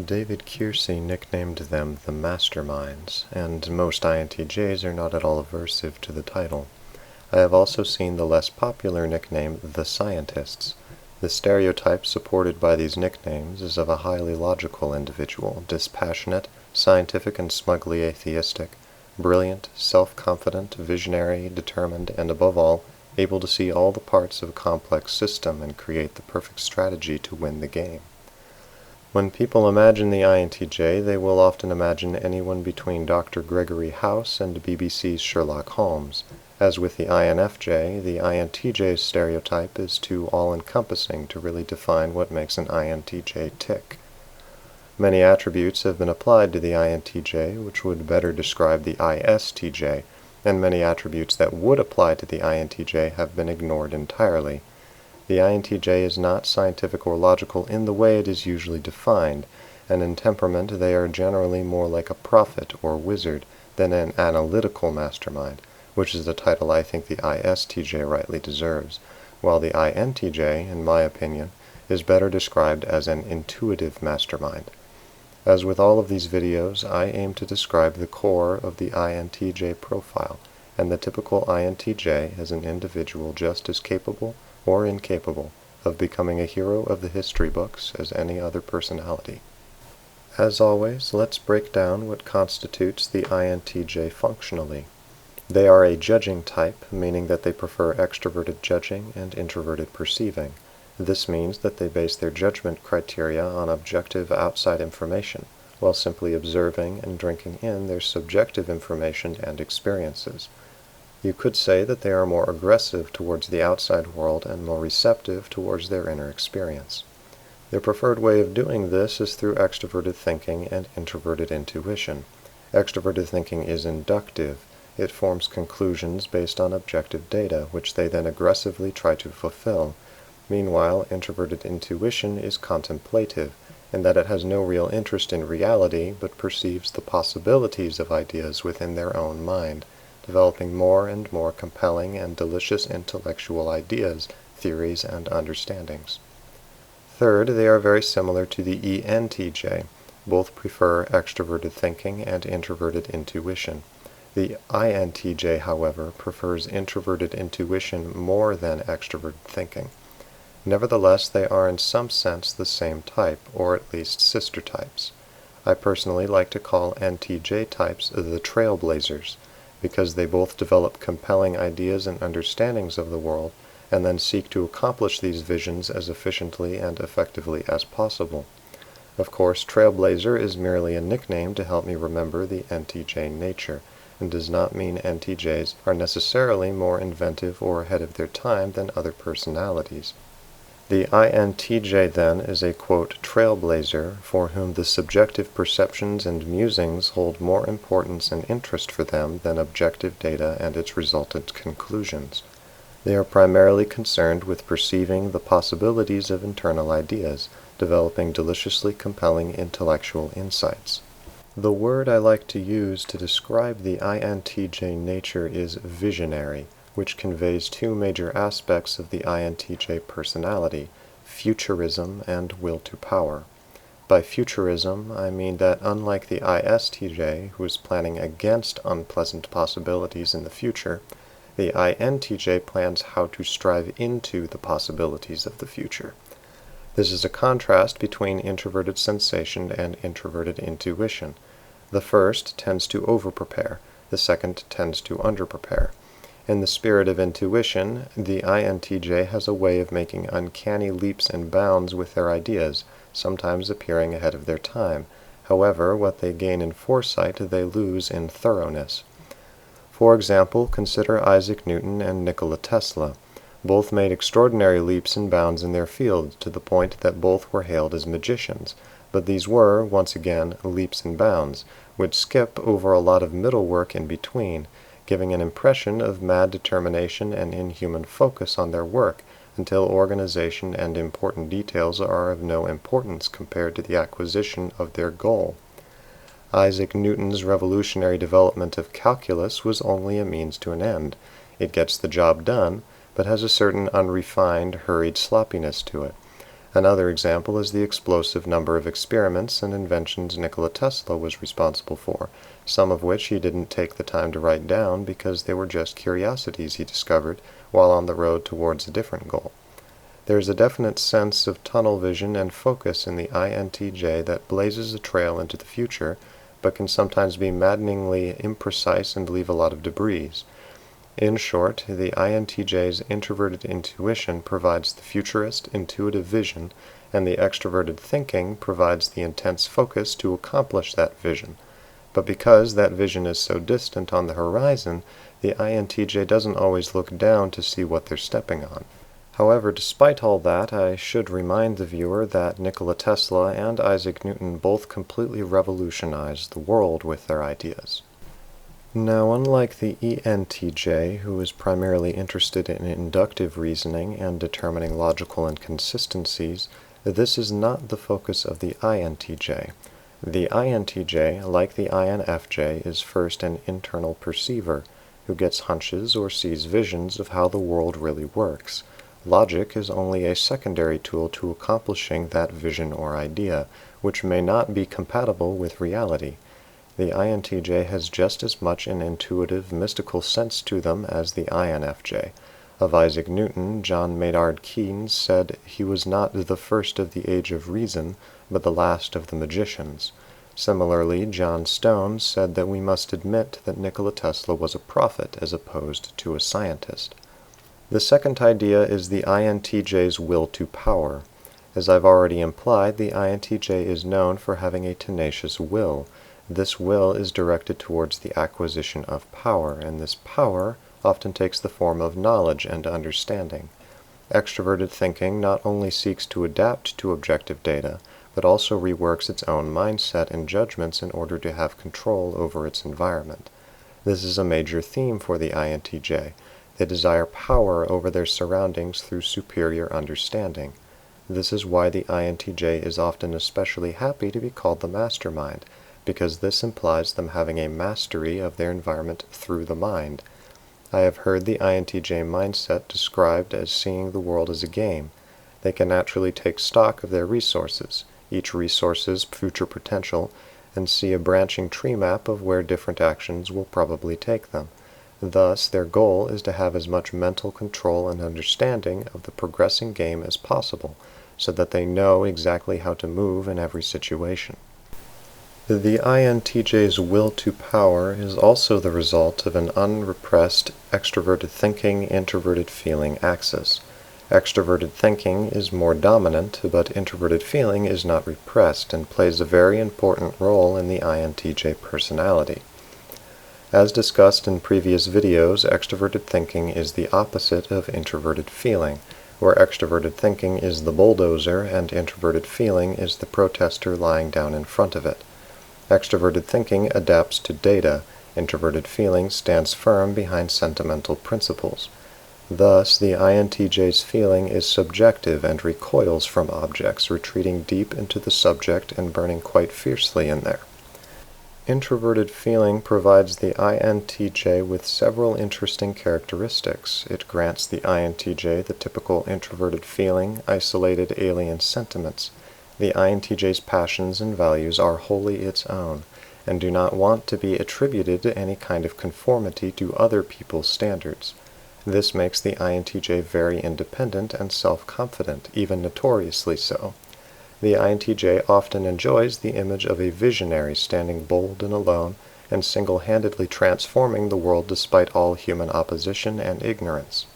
David Keirsey nicknamed them the masterminds, and most INTJs are not at all aversive to the title. I have also seen the less popular nickname the scientists. The stereotype supported by these nicknames is of a highly logical individual, dispassionate, scientific and smugly atheistic, brilliant, self-confident, visionary, determined, and above all, able to see all the parts of a complex system and create the perfect strategy to win the game. When people imagine the INTJ, they will often imagine anyone between Dr. Gregory House and BBC's Sherlock Holmes. As with the INFJ, the INTJ's stereotype is too all-encompassing to really define what makes an INTJ tick. Many attributes have been applied to the INTJ, which would better describe the ISTJ, and many attributes that would apply to the INTJ have been ignored entirely. The INTJ is not scientific or logical in the way it is usually defined, and in temperament they are generally more like a prophet or wizard than an analytical mastermind, which is the title I think the ISTJ rightly deserves, while the INTJ, in my opinion, is better described as an intuitive mastermind. As with all of these videos, I aim to describe the core of the INTJ profile, and the typical INTJ as an individual just as capable or incapable of becoming a hero of the history books as any other personality. As always, let's break down what constitutes the INTJ functionally. They are a judging type, meaning that they prefer extroverted judging and introverted perceiving. This means that they base their judgment criteria on objective outside information, while simply observing and drinking in their subjective information and experiences. You could say that they are more aggressive towards the outside world and more receptive towards their inner experience. Their preferred way of doing this is through extroverted thinking and introverted intuition. Extroverted thinking is inductive. It forms conclusions based on objective data, which they then aggressively try to fulfill. Meanwhile, introverted intuition is contemplative, in that it has no real interest in reality, but perceives the possibilities of ideas within their own mind, developing more and more compelling and delicious intellectual ideas, theories, and understandings. Third, they are very similar to the ENTJ. Both prefer extroverted thinking and introverted intuition. The INTJ, however, prefers introverted intuition more than extroverted thinking. Nevertheless, they are in some sense the same type, or at least sister types. I personally like to call NTJ types the trailblazers, because they both develop compelling ideas and understandings of the world, and then seek to accomplish these visions as efficiently and effectively as possible. Of course, trailblazer is merely a nickname to help me remember the NTJ nature, and does not mean NTJs are necessarily more inventive or ahead of their time than other personalities. The INTJ, then, is a, quote, trailblazer for whom the subjective perceptions and musings hold more importance and interest for them than objective data and its resultant conclusions. They are primarily concerned with perceiving the possibilities of internal ideas, developing deliciously compelling intellectual insights. The word I like to use to describe the INTJ nature is visionary, which conveys two major aspects of the INTJ personality, futurism and will to power. By futurism, I mean that unlike the ISTJ, who is planning against unpleasant possibilities in the future, the INTJ plans how to strive into the possibilities of the future. This is a contrast between introverted sensation and introverted intuition. The first tends to over-prepare, the second tends to under-prepare. In the spirit of intuition, the INTJ has a way of making uncanny leaps and bounds with their ideas, sometimes appearing ahead of their time. However, what they gain in foresight they lose in thoroughness. For example, consider Isaac Newton and Nikola Tesla. Both made extraordinary leaps and bounds in their field, to the point that both were hailed as magicians, but these were, once again, leaps and bounds, which skip over a lot of middle work in between, giving an impression of mad determination and inhuman focus on their work, until organization and important details are of no importance compared to the acquisition of their goal. Isaac Newton's revolutionary development of calculus was only a means to an end. It gets the job done, but has a certain unrefined, hurried sloppiness to it. Another example is the explosive number of experiments and inventions Nikola Tesla was responsible for, some of which he didn't take the time to write down because they were just curiosities he discovered while on the road towards a different goal. There is a definite sense of tunnel vision and focus in the INTJ that blazes a trail into the future, but can sometimes be maddeningly imprecise and leave a lot of debris. In short, the INTJ's introverted intuition provides the futurist, intuitive vision, and the extroverted thinking provides the intense focus to accomplish that vision. But because that vision is so distant on the horizon, the INTJ doesn't always look down to see what they're stepping on. However, despite all that, I should remind the viewer that Nikola Tesla and Isaac Newton both completely revolutionized the world with their ideas. Now, unlike the ENTJ, who is primarily interested in inductive reasoning and determining logical inconsistencies, this is not the focus of the INTJ. The INTJ, like the INFJ, is first an internal perceiver, who gets hunches or sees visions of how the world really works. Logic is only a secondary tool to accomplishing that vision or idea, which may not be compatible with reality. The INTJ has just as much an intuitive, mystical sense to them as the INFJ. Of Isaac Newton, John Maynard Keynes said he was not the first of the age of reason, but the last of the magicians. Similarly, John Stone said that we must admit that Nikola Tesla was a prophet as opposed to a scientist. The second idea is the INTJ's will to power. As I've already implied, the INTJ is known for having a tenacious will. This will is directed towards the acquisition of power, and this power often takes the form of knowledge and understanding. Extroverted thinking not only seeks to adapt to objective data, but also reworks its own mindset and judgments in order to have control over its environment. This is a major theme for the INTJ. They desire power over their surroundings through superior understanding. This is why the INTJ is often especially happy to be called the mastermind, because this implies them having a mastery of their environment through the mind. I have heard the INTJ mindset described as seeing the world as a game. They can naturally take stock of their resources, each resource's future potential, and see a branching tree map of where different actions will probably take them. Thus, their goal is to have as much mental control and understanding of the progressing game as possible, so that they know exactly how to move in every situation. The INTJ's will to power is also the result of an unrepressed extroverted thinking, introverted feeling axis. Extroverted thinking is more dominant, but introverted feeling is not repressed and plays a very important role in the INTJ personality. As discussed in previous videos, extroverted thinking is the opposite of introverted feeling, where extroverted thinking is the bulldozer and introverted feeling is the protester lying down in front of it. Extroverted thinking adapts to data, introverted feeling stands firm behind sentimental principles. Thus, the INTJ's feeling is subjective and recoils from objects, retreating deep into the subject and burning quite fiercely in there. Introverted feeling provides the INTJ with several interesting characteristics. It grants the INTJ the typical introverted feeling, isolated alien sentiments. The INTJ's passions and values are wholly its own, and do not want to be attributed to any kind of conformity to other people's standards. This makes the INTJ very independent and self-confident, even notoriously so. The INTJ often enjoys the image of a visionary standing bold and alone and single-handedly transforming the world despite all human opposition and ignorance.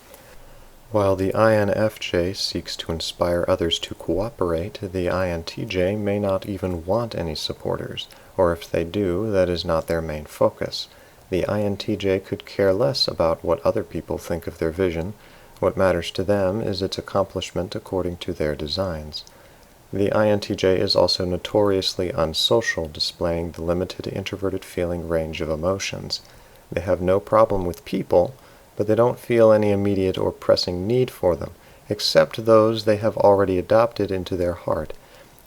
While the INFJ seeks to inspire others to cooperate, the INTJ may not even want any supporters, or if they do, that is not their main focus. The INTJ could care less about what other people think of their vision. What matters to them is its accomplishment according to their designs. The INTJ is also notoriously unsocial, displaying the limited introverted feeling range of emotions. They have no problem with people, but they don't feel any immediate or pressing need for them, except those they have already adopted into their heart.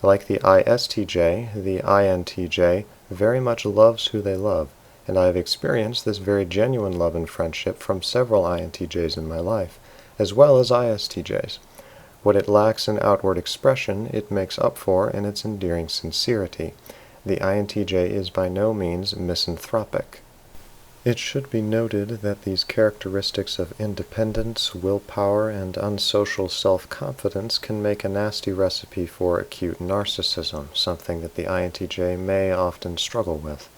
Like the ISTJ, the INTJ very much loves who they love, and I have experienced this very genuine love and friendship from several INTJs in my life, as well as ISTJs. What it lacks in outward expression, it makes up for in its endearing sincerity. The INTJ is by no means misanthropic. It should be noted that these characteristics of independence, willpower, and unsocial self-confidence can make a nasty recipe for acute narcissism, something that the INTJ may often struggle with.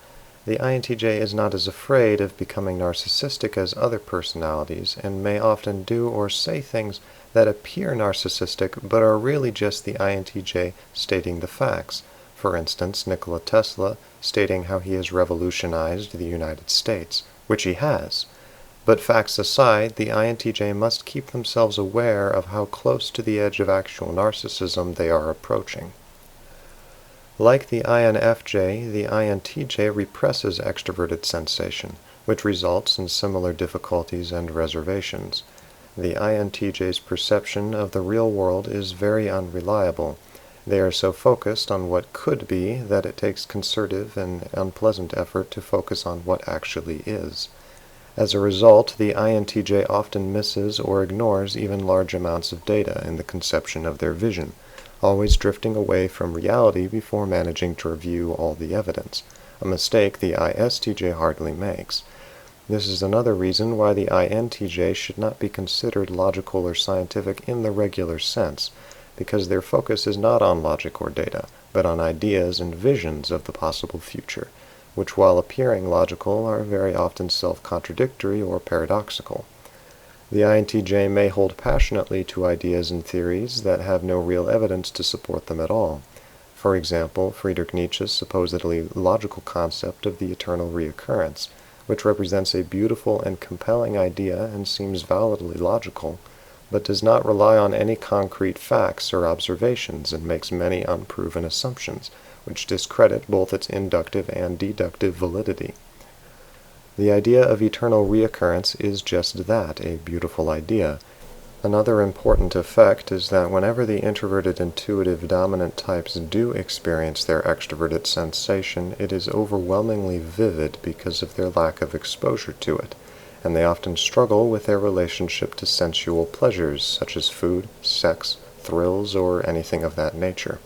The INTJ is not as afraid of becoming narcissistic as other personalities, and may often do or say things that appear narcissistic but are really just the INTJ stating the facts. For instance, Nikola Tesla stating how he has revolutionized the United States, which he has. But facts aside, the INTJ must keep themselves aware of how close to the edge of actual narcissism they are approaching. Like the INFJ, the INTJ represses extroverted sensation, which results in similar difficulties and reservations. The INTJ's perception of the real world is very unreliable. They are so focused on what could be that it takes concerted and unpleasant effort to focus on what actually is. As a result, the INTJ often misses or ignores even large amounts of data in the conception of their vision, always drifting away from reality before managing to review all the evidence, a mistake the ISTJ hardly makes. This is another reason why the INTJ should not be considered logical or scientific in the regular sense, because their focus is not on logic or data, but on ideas and visions of the possible future, which while appearing logical are very often self-contradictory or paradoxical. The INTJ may hold passionately to ideas and theories that have no real evidence to support them at all. For example, Friedrich Nietzsche's supposedly logical concept of the eternal reoccurrence, which represents a beautiful and compelling idea and seems validly logical, but does not rely on any concrete facts or observations and makes many unproven assumptions, which discredit both its inductive and deductive validity. The idea of eternal reoccurrence is just that, a beautiful idea. Another important effect is that whenever the introverted intuitive dominant types do experience their extroverted sensation, it is overwhelmingly vivid because of their lack of exposure to it, and they often struggle with their relationship to sensual pleasures such as food, sex, thrills, or anything of that nature.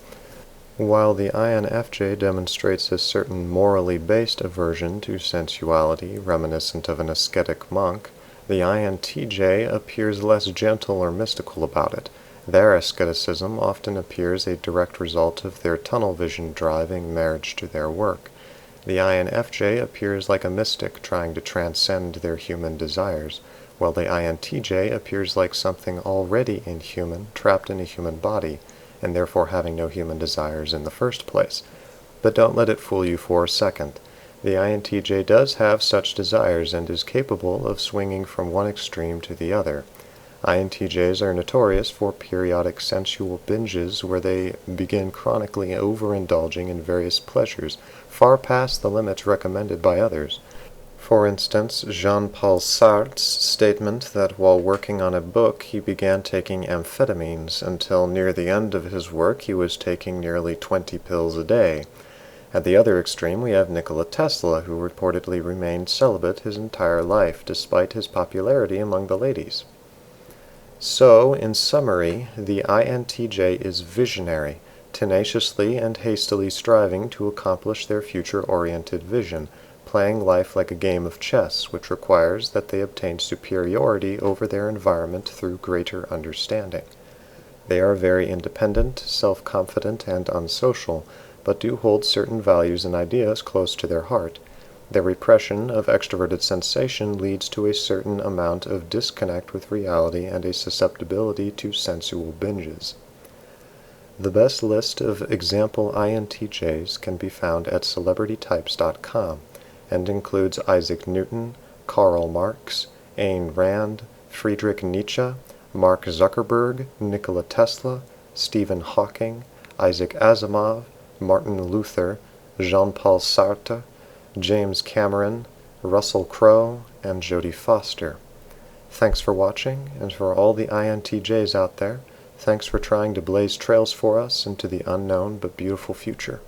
While the INFJ demonstrates a certain morally based aversion to sensuality reminiscent of an ascetic monk, the INTJ appears less gentle or mystical about it. Their asceticism often appears a direct result of their tunnel vision driving marriage to their work. The INFJ appears like a mystic trying to transcend their human desires, while the INTJ appears like something already inhuman, trapped in a human body, and therefore having no human desires in the first place. But don't let it fool you for a second. The INTJ does have such desires and is capable of swinging from one extreme to the other. INTJs are notorious for periodic sensual binges where they begin chronically overindulging in various pleasures far past the limits recommended by others. For instance, Jean-Paul Sartre's statement that while working on a book he began taking amphetamines until near the end of his work he was taking nearly 20 pills a day. At the other extreme we have Nikola Tesla, who reportedly remained celibate his entire life despite his popularity among the ladies. So, in summary, the INTJ is visionary, tenaciously and hastily striving to accomplish their future-oriented vision, playing life like a game of chess, which requires that they obtain superiority over their environment through greater understanding. They are very independent, self-confident, and unsocial, but do hold certain values and ideas close to their heart. Their repression of extroverted sensation leads to a certain amount of disconnect with reality and a susceptibility to sensual binges. The best list of example INTJs can be found at celebritytypes.com and includes Isaac Newton, Karl Marx, Ayn Rand, Friedrich Nietzsche, Mark Zuckerberg, Nikola Tesla, Stephen Hawking, Isaac Asimov, Martin Luther, Jean-Paul Sartre, James Cameron, Russell Crowe, and Jodie Foster. Thanks for watching, and for all the INTJs out there, thanks for trying to blaze trails for us into the unknown but beautiful future.